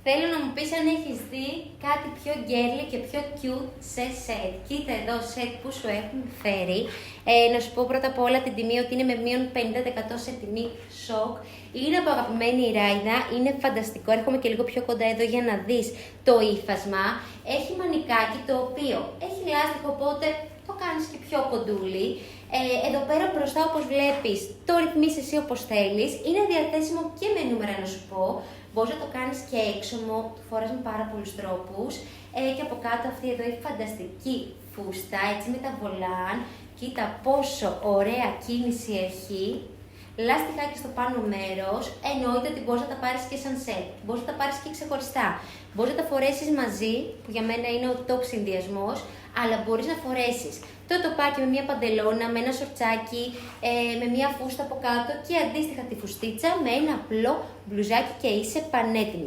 Θέλω να μου πεις αν έχεις δει κάτι πιο girly και πιο cute σε σετ. Κοίτα εδώ σετ που σου έχουν φέρει. Να σου πω πρώτα απ' όλα την τιμή ότι είναι με μείον 50% σε τιμή σοκ. Είναι από αγαπημένη η Ράιδα, είναι φανταστικό. Έρχομαι και λίγο πιο κοντά εδώ για να δεις το ύφασμα. Έχει μανικάκι το οποίο έχει λάστιχο, οπότε το κάνεις και πιο κοντούλι. Εδώ πέρα μπροστά, όπως βλέπεις, το ρυθμίσεις εσύ όπως θέλεις. Είναι διαθέσιμο και με νούμερα να σου πω. Μπορείς να το κάνεις και έξωμο, το φοράς με πάρα πολλούς τρόπους. Και από κάτω αυτή εδώ η φανταστική φούστα, έτσι με τα βολάν. Κοίτα πόσο ωραία κίνηση έχει. Λάστιχάκι στο πάνω μέρος, εννοείται ότι μπορείς να τα πάρεις και σαν σετ. Μπορείς να τα πάρεις και ξεχωριστά. Μπορείς να τα φορέσεις μαζί, που για μένα είναι ο top συνδυασμός, αλλά μπορείς να φορέσεις το τοπάκι με μια παντελώνα, με ένα σορτσάκι, με μια φούστα από κάτω και αντίστοιχα τη φουστίτσα με ένα απλό μπλουζάκι και είσαι πανέτοιμη.